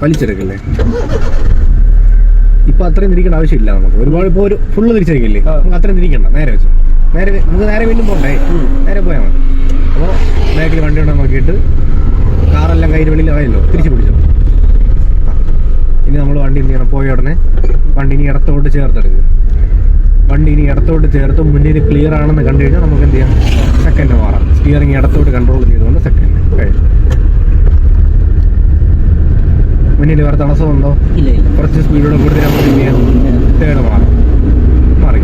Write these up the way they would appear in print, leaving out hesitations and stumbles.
വലിച്ചെടുക്കല്ലേ. ഇപ്പൊ അത്രയും തിരിക്കേണ്ട ആവശ്യമില്ല നമുക്ക്. ഒരുപാട് ഇപ്പോൾ ഒരു ഫുള്ള് തിരിച്ചെടുക്കില്ലേ, നമുക്ക് അത്രയും തിരിക്കണ്ട. നേരെ വെച്ചു നമുക്ക് നേരെ വീണ്ടും പോകണ്ടേ, നേരെ പോയാൽ മതി. അപ്പോൾ ബാക്കിൽ വണ്ടി ഉണ്ടോ നോക്കിയിട്ട് കാറെല്ലാം കയ്യിൽ വെളിയിലായല്ലോ, തിരിച്ചു പിടിച്ചോ. ഇനി നമ്മൾ വണ്ടി എന്ത് ചെയ്യണം, പോയ ഉടനെ വണ്ടി ഇനി ഇടത്തോട്ട് ചേർത്തെടുക്കുക. വണ്ടി ഇനി ഇടത്തോട്ട് ചേർത്ത് മുന്നിൽ ക്ലിയർ ആണെന്ന് കണ്ടു കഴിഞ്ഞാൽ നമുക്ക് എന്ത് ചെയ്യാം, സെക്കൻഡ് മാറാം. സ്റ്റിയറിംഗ് ഇടത്തോട്ട് കൺട്രോൾ ചെയ്തുകൊണ്ട് സെക്കൻഡ് കഴിഞ്ഞു. മുന്നിൽ വേറെ തടസ്സമുണ്ടോ? കുറച്ച് സ്പീഡോടെ കൂടുതൽ നമുക്ക് എന്ത് ചെയ്യാം, തേർഡ് മാറാം. മാറി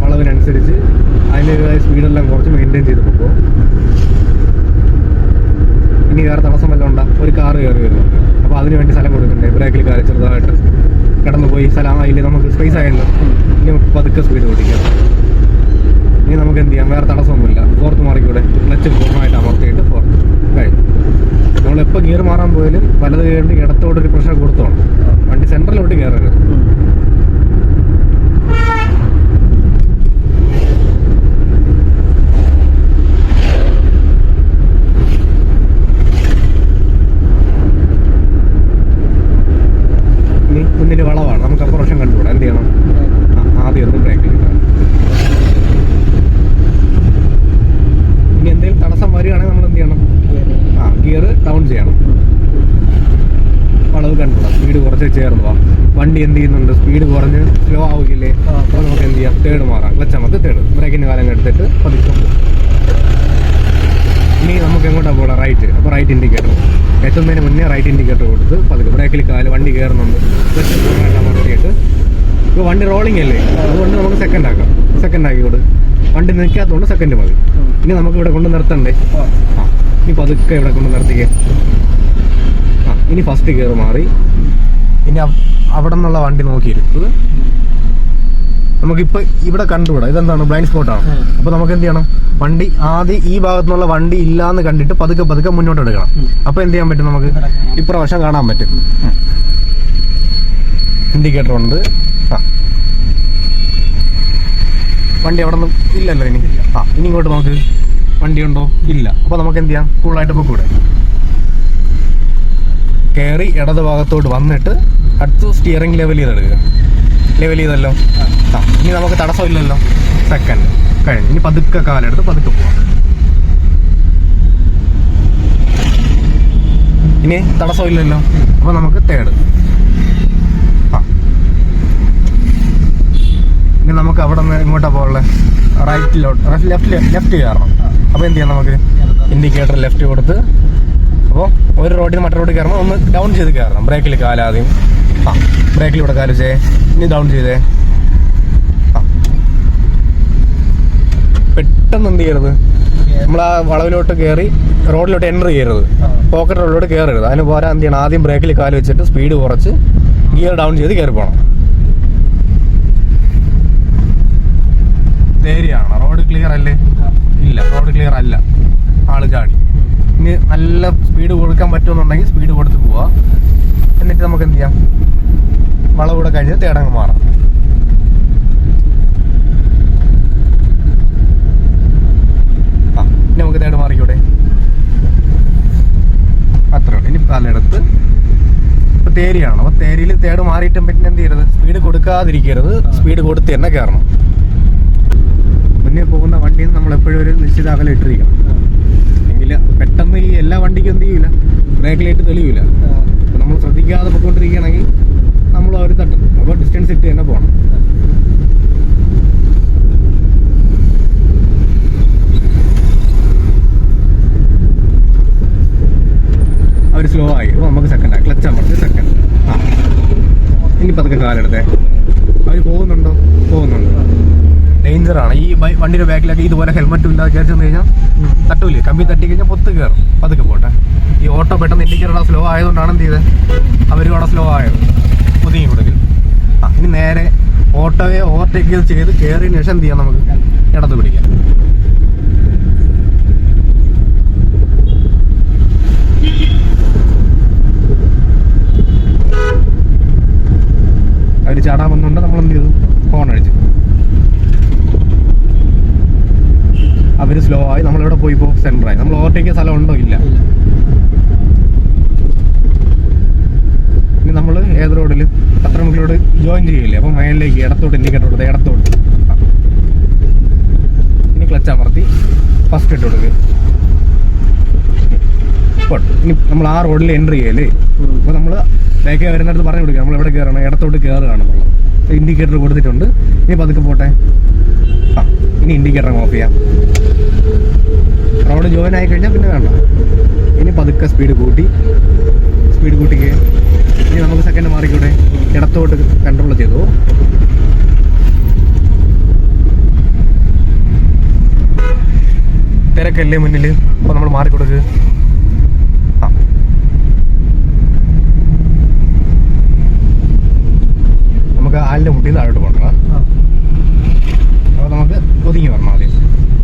വളവിനനുസരിച്ച് അതിൻ്റെതായ സ്പീഡെല്ലാം കുറച്ച് മെയിൻറ്റെയിൻ ചെയ്ത് പോകുമ്പോൾ. ഇനി വേറെ തടസ്സം വല്ലതും ഉണ്ടാ, ഒരു കാറ് കയറി വരുന്നുണ്ട്, അപ്പോൾ അതിന് വേണ്ടി സ്ഥലം കൊടുക്കണ്ടേ, ബ്രേക്കിൽ കാല് ചെറുതായിട്ട് കടന്നു പോയി സ്ഥലം അതിൽ നമുക്ക് സ്പേസ് ആയല്ലോ. ഇനി നമുക്ക് പതുക്കെ സ്പീഡ് ഓടിക്കാം. ഇനി നമുക്ക് എന്ത് ചെയ്യാം, വേറെ തടസ്സമൊന്നുമില്ല, ഫോർത്ത് മാറിക്കൂടെ, ക്ലച്ച് പൂർണ്ണമായിട്ട് അമർത്തിയിട്ട് ഫോർത്ത് കഴിഞ്ഞു. നമ്മളെപ്പോൾ ഗിയർ മാറാൻ പോയാലും വലത് കയറി ഇടത്തോട്ടൊരു പ്രഷർ കൊടുത്തോണം, വണ്ടി സെൻട്രലോട്ട് കയറരുത്. മുന്നിൽ വളവാണ്, നമുക്ക് അപ്രോഷൻ കണ്ടുകൂടാ. എന്ത് ചെയ്യണം, ആദ്യം ഒന്ന് ബ്രേക്ക് ചെയ്യണം. ഇനി എന്തെങ്കിലും തടസ്സം വരികയാണെങ്കിൽ നമ്മൾ എന്ത് ചെയ്യണം, ഗിയർ ഡൗൺ ചെയ്യണം. വളവ് കണ്ടുകൂടാ, സ്പീഡ് കുറച്ച് ചേർന്ന് പോവാം. വണ്ടി എന്ത് ചെയ്യുന്നുണ്ട്, സ്പീഡ് കുറഞ്ഞ് സ്ലോ ആവുകയില്ലേ, അപ്പോൾ നമുക്ക് എന്ത് ചെയ്യാം, തേർഡ് മാറാം. ക്ലച്ചാമത്തെ തേർഡ്, ബ്രേക്കിൻ്റെ കാലം എടുത്തിട്ട് പതുക്കെ. ഇനി നമുക്ക് എങ്ങോട്ടാണ് പോകണം, റൈറ്റ്. അപ്പോൾ റൈറ്റ് ഇൻഡിക്കേറ്റർ എത്തുന്നതിന് മുന്നേ റൈറ്റ് ഇൻഡിക്കേറ്റർ കൊടുത്ത് പതുക്കെ ബ്രേക്കിൽ കാല്, വണ്ടി കയറുന്നുണ്ട്, ക്ലച്ച് പൂർണ്ണമായിട്ട് അമർത്തിയിട്ട്. ഇപ്പോൾ വണ്ടി റോളിംഗ് അല്ലേ, അതുകൊണ്ട് നമുക്ക് സെക്കൻഡ് ആക്കാം. സെക്കൻഡ് ആക്കിക്കോട്, വണ്ടി നിൽക്കാത്തതുകൊണ്ട് സെക്കൻഡ് മതി. ഇനി നമുക്ക് ഇവിടെ കൊണ്ട് നിർത്തണ്ടേ, ഇനി പതുക്കെ ഇവിടെ കൊണ്ട് നിർത്തിക്കേ. ഇനി ഫസ്റ്റ് ഗിയർ മാറി. ഇനി അവിടെ നിന്നുള്ള വണ്ടി നോക്കിയിരിക്കുന്നത് നമുക്കിപ്പോൾ ഇവിടെ കണ്ടുകൂടാ, ഇതെന്താണ്, ബ്ലൈൻഡ് സ്പോട്ടാണ്. അപ്പോൾ നമുക്ക് എന്ത് ചെയ്യണം, വണ്ടി ആദ്യം ഈ ഭാഗത്തുനിന്നുള്ള വണ്ടി ഇല്ലാന്ന് കണ്ടിട്ട് പതുക്കെ പതുക്കെ മുന്നോട്ട് എടുക്കണം. അപ്പോൾ എന്ത് ചെയ്യാൻ പറ്റും, നമുക്ക് ഇപ്രാവശ്യം കാണാൻ പറ്റും. ഇൻഡിക്കേറ്റർ ഉണ്ട്. വണ്ടി അവിടെ നിന്ന് ഇല്ലല്ലോ ഇനി. ഇനി ഇങ്ങോട്ട് നമുക്ക് വണ്ടി ഉണ്ടോ, ഇല്ല. അപ്പോൾ നമുക്ക് എന്ത് ചെയ്യാം, കൂളായിട്ട് പൊക്കൂടെ. കയറി ഇടത് ഭാഗത്തോട്ട് വന്നിട്ട് അടുത്ത് സ്റ്റിയറിംഗ് ലെവൽ ചെയ്തെടുക്കുക. ലെവൽ ചെയ്തല്ലോ. ഇനി നമുക്ക് തടസ്സമില്ലല്ലോ, സെക്കൻഡ് കഴിഞ്ഞു. ഇനി പതുക്കെ കാലെടുത്ത് പതുക്കെ പോവാം. ഇനി തടസ്സമില്ലല്ലോ, അപ്പോൾ നമുക്ക് തേർഡ്. ഇനി നമുക്ക് അവിടെ നിന്ന് ഇങ്ങോട്ടാണ് പോകാനുള്ളത്, റൈറ്റിലോട്ട്, ലെഫ്റ്റ് കയറണം. അപ്പോൾ എന്ത് ചെയ്യാം, നമുക്ക് ഇൻഡിക്കേറ്റർ ലെഫ്റ്റ് കൊടുത്ത്, അപ്പോൾ ഒരു റോഡിൽ നിന്ന് മറ്റൊരു റോഡിൽ കയറണം, ഒന്ന് ഡൗൺ ചെയ്ത് കയറണം. ബ്രേക്കിൽ കാലാദ്യം, ബ്രേക്കിലൂടെ കാല് ചെയ്തേ, ഇനി ഡൗൺ ചെയ്തേ. പെട്ടെന്ന് എന്ത് ചെയ്യരുത്, നമ്മൾ ആ വളവിലോട്ട് കയറി റോഡിലോട്ട് എൻ്റർ ചെയ്യരുത്, പോക്കറ്റ് റോഡിലോട്ട് കയറരുത്. അതിന് പോരാ എന്ത് ചെയ്യണം, ആദ്യം ബ്രേക്കിൽ കാല് വെച്ചിട്ട് സ്പീഡ് കുറച്ച് ഗിയർ ഡൗൺ ചെയ്ത് കയറി പോകണം. ഏരിയയാണ്, റോഡ് ക്ലിയർ അല്ലേ, ഇല്ല, റോഡ് ക്ലിയർ അല്ല, ആള് ചാടി. ഇനി നല്ല സ്പീഡ് കൊടുക്കാൻ പറ്റുമെന്നുണ്ടെങ്കിൽ സ്പീഡ് കൊടുത്ത് പോവാ. എന്നിട്ട് നമുക്ക് എന്ത് ചെയ്യാം, വളവൂടെ കഴിഞ്ഞ് തേടങ്ങ് മാറാം. ഇനി നമുക്ക് തേട് മാറിക്കൂടെ, അത്രേ ഉള്ളൂ. ഇനി കാലെടുത്ത് ഇപ്പൊ തേരിയാണ്, അപ്പൊ തേരിയിൽ തേട് മാറിയിട്ടും പിന്നെ എന്ത് ചെയ്യരുത്, സ്പീഡ് കൊടുക്കാതിരിക്കരുത്, സ്പീഡ് കൊടുത്ത് തന്നെ കയറണം. മുന്നേ പോകുന്ന വണ്ടിയിൽ നമ്മൾ എപ്പോഴും ഒരു നിശ്ചിത അകലം ഇട്ടിരിക്കണം. എങ്കിൽ പെട്ടെന്ന് ഈ എല്ലാ വണ്ടിക്കും എന്ത് ചെയ്യൂല, ബ്രേക്ക് ലൈറ്റ് തെളിയൂല. നമ്മൾ ശ്രദ്ധിക്കാതെ പോയിക്കൊണ്ടിരിക്കുകയാണെങ്കിൽ നമ്മൾ അവർ തട്ടും. അപ്പോൾ ഡിസ്റ്റൻസ് ഇട്ട് തന്നെ പോകണം. അവർ സ്ലോ ആയി, അപ്പോൾ നമുക്ക് സെക്കൻഡ് ആയി, ക്ലച്ച് അമർത്തി സെക്കൻഡ്. ഇനി പതുക്കെ കാലെടുത്തേ. അവർ പോകുന്നുണ്ടോ, പോകുന്നുണ്ട്. ഡേഞ്ചറാണ് ഈ വണ്ടിയുടെ ബാക്കിലൊക്കെ ഇതുപോലെ ഹെൽമെറ്റും ഇല്ലാതെ കയറി ചെന്ന് കഴിഞ്ഞാൽ തട്ടൂല്ലേ, കമ്പി തട്ടി കഴിഞ്ഞാൽ പൊത്ത് കയറും. പതുക്കെ പോട്ടെ. ഈ ഓട്ടോ പെട്ടെന്ന് ഇൻഡിക്കേറ്റർ സ്ലോ ആയതുകൊണ്ടാണ് എന്ത് ചെയ്തത്, അവരും അവിടെ സ്ലോ ആയത്, ഒതുങ്ങി കൊടുക്കൽ. ഇനി നേരെ ഓട്ടോയെ ഓവർടേക്ക് ചെയ്ത് കയറിയതിന് ശേഷം എന്ത് ചെയ്യാം, നമുക്ക് ഇടത് പിടിക്കാം. അവർ ചാടാൻ വന്നുകൊണ്ട് നമ്മൾ എന്ത് ചെയ്തു, ഹോൺ അടിച്ചു. അവർ സ്ലോ ആയി. നമ്മളിവിടെ പോയി ഇപ്പോൾ സെൻറ്ററായി. നമ്മൾ ഓവർടേക്ക് സ്ഥലം ഉണ്ടോ? ഇല്ല. ഇനി നമ്മൾ ഏത് റോഡിൽ പത്രമുക്കിലോട് ജോയിൻ ചെയ്യില്ലേ, അപ്പോൾ മേലിലേക്ക് ഇടത്തോട്ട് ഇൻഡിക്കേറ്റർ കൊടുത്ത് ഇടത്തോട്ട്. ഇനി ക്ലച്ച് അമർത്തി ഫസ്റ്റ് ഇട്ട് കൊടുക്കുക. ഇനി നമ്മൾ ആ റോഡിൽ എൻട്രി ചെയ്യല്ലേ. അപ്പോൾ നമ്മൾ ബാക്കേ വരുന്നിടത്ത് പറഞ്ഞു കൊടുക്കുക നമ്മൾ എവിടെ കയറണം, ഇടത്തോട്ട് കയറുകയാണെന്നുള്ളത്. ഇൻഡിക്കേറ്റർ കൊടുത്തിട്ടുണ്ട്. ഇനി പതുക്കെ പോട്ടെ. ഇനി ഇൻഡിക്കേറ്റർ ഓഫ് ചെയ്യാം. റോഡ് ജോയിൻ ആയി കഴിഞ്ഞാൽ പിന്നെ വേണ്ട. ഇനി പതുക്കെ സ്പീഡ് കൂട്ടിക്ക്. ഇനി നമുക്ക് സെക്കൻഡ് മാറിക്കൂടെ, ഇടത്തോട്ട് കൺട്രോൾ ചെയ്തു. തിരക്കല്ലേ മുന്നിൽ, അപ്പോൾ നമ്മൾ മാറിക്കൊടുക്ക്. നമുക്ക് ആലിൻ്റെ മുട്ടിൽ താഴോട്ട് പോകണം. അപ്പോൾ നമുക്ക് ഒതുങ്ങി വരണം. ആദ്യം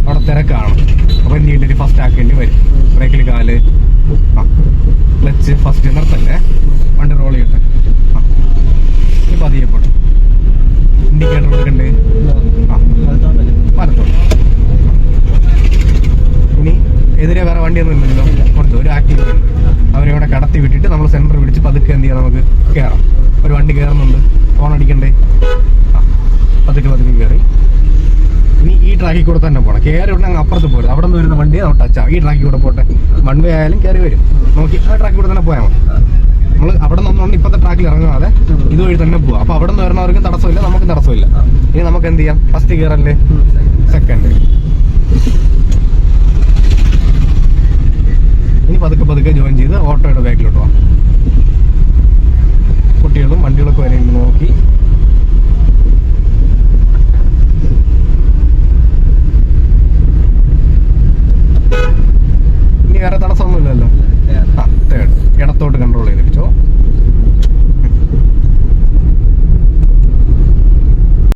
അവിടെ തിരക്കാണ്. അപ്പോൾ എന്ത് ചെയ്യേണ്ടി ഫസ്റ്റ് ആക്കേണ്ടി വരും. ബ്രേക്കിൽ കാല്, ക്ലച്ച് ഫസ്റ്റ് നിർത്തല്ലേ, വണ്ടി റോൾ ചെയ്യട്ടെ. ഇപ്പം അത് ചെയ്യപ്പെടും. ഇൻഡിക്കേറ്റർ കൊടുക്കണ്ടേ, വരത്തോളൂ. ഇനി എതിരെ വേറെ വണ്ടിയൊന്നും ഇല്ലല്ലോ, കൊടുത്തു. ഒരു ആക്റ്റീവ് ഉണ്ട്, അവരവിടെ കടത്തി വിട്ടിട്ട് നമ്മൾ സെൻറ്റർ പിടിച്ച് പതുക്കെ എന്ത് ചെയ്യാം, നമുക്ക് കയറാം. ഒരു വണ്ടി കയറുന്നുണ്ട്, ഫോൺ അടിക്കണ്ടേ. പതുക്കെ കയറി. ഇനി ഈ ട്രാക്കിൽ കൂടെ തന്നെ പോകണം. കയറി ഉണ്ടെങ്കിൽ അങ്ങ് അപ്പുറത്ത് പോരുത്. അവിടെ നിന്ന് വരുന്ന വണ്ടിയെ നമ്മൾ ടച്ച് ആവും. ഈ ട്രാക്കിൽ കൂടെ പോട്ടെ, വൺ വേ ആയാലും കയറി വരും. നോക്കി ആ ട്രാക്കിൽ കൂടെ തന്നെ പോയാൽ മതി. നമ്മൾ അവിടെ നിന്നൊന്നും ഇപ്പോഴത്തെ ട്രാക്കിൽ ഇറങ്ങാതെ ഇതുവഴി തന്നെ പോവാം. അപ്പോൾ അവിടെ നിന്ന് വരുന്നവർക്കും തടസ്സമില്ല, നമുക്കും തടസ്സമില്ല. ഇനി നമുക്ക് എന്ത് ചെയ്യാം, ഫസ്റ്റ് ഗിയറല്ലേ, സെക്കൻഡ്. ഇനി പതുക്കെ ജോയിൻ ചെയ്ത് ഓട്ടോയുടെ ബാക്കിലോട്ട് പോവാം. കുട്ടികളും വണ്ടികളൊക്കെ വരെയുണ്ട് നോക്കി. ഇനി വേറെ തടസ്സമൊന്നുമില്ലല്ലോ. തേർഡ് ഇടത്തോട്ട് കൺട്രോൾ ചെയ്തിട്ട്